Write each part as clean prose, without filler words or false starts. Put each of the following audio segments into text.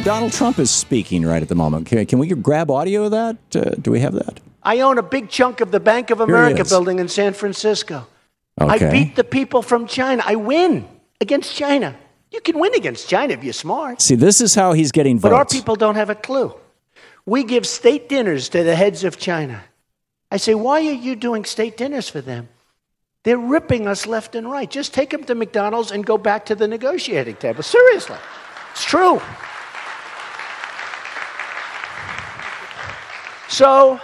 Donald Trump is speaking right at the moment. Can we grab audio of that? Do we have that? I own a big chunk of the Bank of America building in San Francisco. Okay. I beat the people from China. I win against China. You can win against China if you're smart. See, this is how he's getting votes. But our people don't have a clue. We give state dinners to the heads of China. I say, why are you doing state dinners for them? They're ripping us left and right. Just take them to McDonald's and go back to the negotiating table. Seriously. It's true. So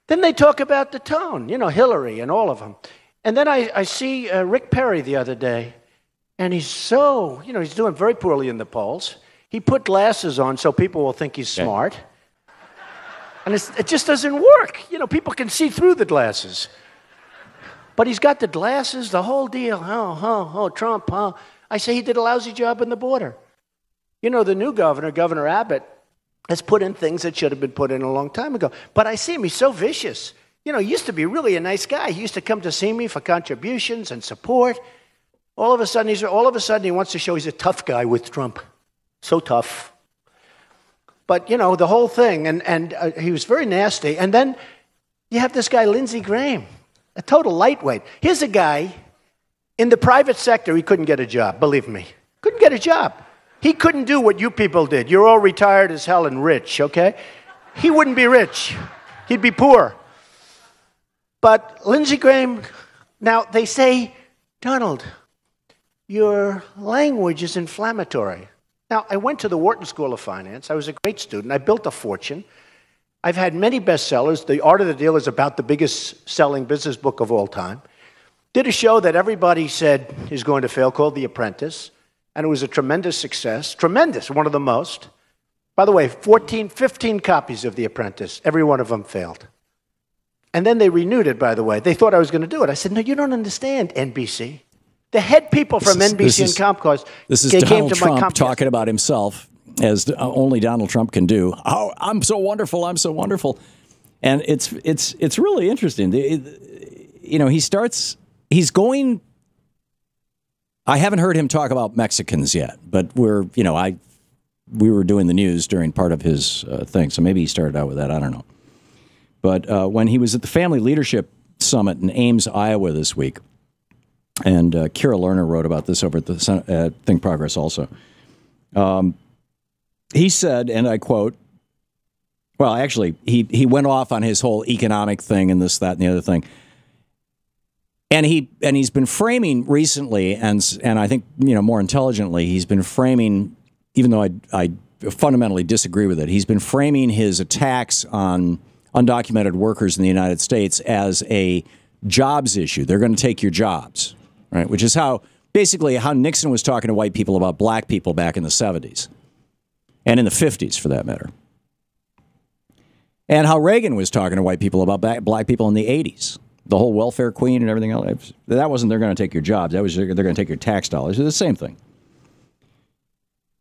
then they talk about the tone, you know, Hillary and all of them. And then I see Rick Perry the other day, and he's so, you know, he's doing very poorly in the polls. He put glasses on so people will think he's smart. And it just doesn't work. You know, people can see through the glasses. But he's got the glasses, the whole deal. Oh, Trump, huh? I say he did a lousy job on the border. You know, the new governor, Governor Abbott, has put in things that should have been put in a long time ago. But I see him, he's so vicious. You know, he used to be really a nice guy. He used to come to see me for contributions and support. All of a sudden, he wants to show he's a tough guy with Trump. So tough. But, you know, the whole thing, and he was very nasty. And then you have this guy, Lindsey Graham, a total lightweight. Here's a guy, in the private sector, he couldn't get a job, believe me. Couldn't get a job. He couldn't do what you people did. You're all retired as hell and rich, okay? He wouldn't be rich. He'd be poor. But Lindsey Graham, now they say, Donald, your language is inflammatory. Now, I went to the Wharton School of Finance. I was a great student. I built a fortune. I've had many bestsellers. The Art of the Deal is about the biggest selling business book of all time. Did a show that everybody said is going to fail called The Apprentice. And it was a tremendous success. Tremendous, one of the most. By the way, 15 copies of The Apprentice. Every one of them failed. And then they renewed it, by the way. They thought I was going to do it. I said, no, you don't understand, NBC. The head people from NBC and Comcast came Donald to my Trump talking about himself, as only Donald Trump can do. Oh, I'm so wonderful, I'm so wonderful. And it's really interesting. You know, he's going... I haven't heard him talk about Mexicans yet, but we were doing the news during part of his thing, so maybe he started out with that, I don't know. But when he was at the Family Leadership Summit in Ames, Iowa this week, and Kira Lerner wrote about this over at the ThinkProgress also. He said, and I quote, well, actually, he went off on his whole economic thing and this, that, and the other thing. And he's been framing recently, and I think, you know, more intelligently, he's been framing, even though I fundamentally disagree with it, he's been framing his attacks on undocumented workers in the United States as a jobs issue. They're going to take your jobs. Right, which is basically how Nixon was talking to white people about black people back in the 70s and in the 50s, for that matter. And how Reagan was talking to white people about black people in the 80s. The whole welfare queen and everything else. That wasn't they're going to take your jobs. That was they're going to take your tax dollars. It's the same thing.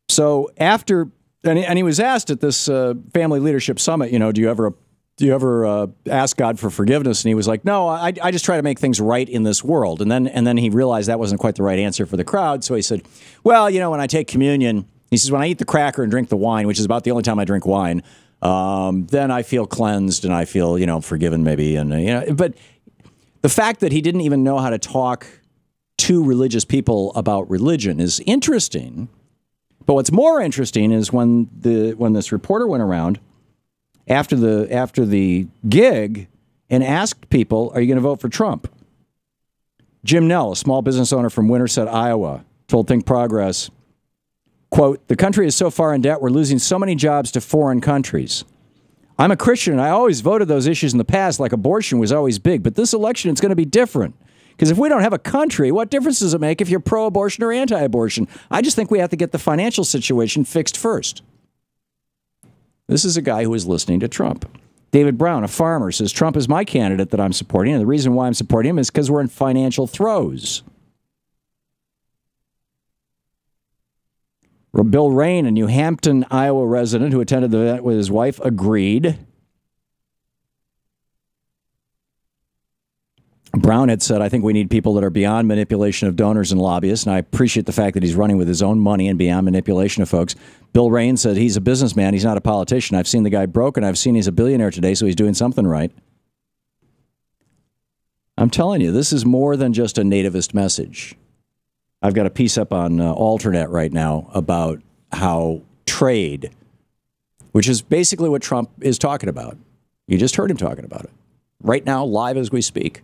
So after, and he was asked at this Family Leadership Summit, you know, do you ever ask God for forgiveness? And he was like, no, I just try to make things right in this world. And then he realized that wasn't quite the right answer for the crowd. So he said, well, you know, when I take communion, he says, when I eat the cracker and drink the wine, which is about the only time I drink wine, then I feel cleansed and I feel, you know, forgiven maybe. And, you know, but the fact that he didn't even know how to talk to religious people about religion is interesting. But what's more interesting is when this reporter went around after the gig and asked people, are you going to vote for Trump? Jim Nell, a small business owner from Winterset, Iowa, told ThinkProgress, quote, the country is so far in debt, we're losing so many jobs to foreign countries. I'm a Christian, and I always voted those issues in the past, like abortion was always big. But this election, it's going to be different. Because if we don't have a country, what difference does it make if you're pro-abortion or anti-abortion? I just think we have to get the financial situation fixed first. This is a guy who is listening to Trump. David Brown, a farmer, says, Trump is my candidate that I'm supporting, and the reason why I'm supporting him is because we're in financial throes. Bill Rain, a New Hampton, Iowa resident who attended the event with his wife, agreed. Brown had said, I think we need people that are beyond manipulation of donors and lobbyists, and I appreciate the fact that he's running with his own money and beyond manipulation of folks. Bill Rain said he's a businessman, he's not a politician. I've seen the guy broke, and I've seen he's a billionaire today, so he's doing something right. I'm telling you, this is more than just a nativist message. I've got a piece up on Alternet right now about how trade, which is basically what Trump is talking about. You just heard him talking about it. Right now, live as we speak.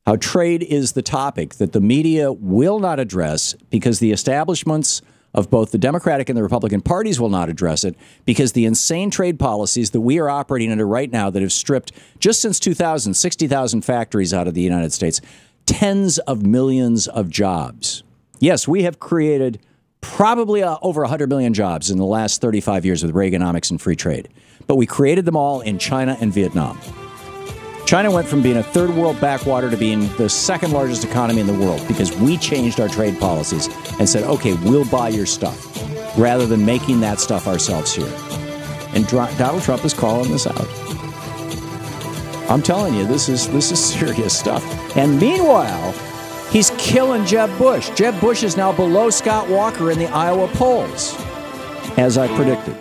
How trade is the topic that the media will not address because the establishments of both the Democratic and the Republican parties will not address it because the insane trade policies that we are operating under right now that have stripped, just since 2000, 60,000 factories out of the United States, tens of millions of jobs. Yes, we have created probably over 100 million jobs in the last 35 years with Reaganomics and free trade. But we created them all in China and Vietnam. China went from being a third world backwater to being the second largest economy in the world because we changed our trade policies and said, okay, we'll buy your stuff, rather than making that stuff ourselves here. And Donald Trump is calling this out. I'm telling you, this is serious stuff. And meanwhile, he's killing Jeb Bush. Jeb Bush is now below Scott Walker in the Iowa polls, as I predicted.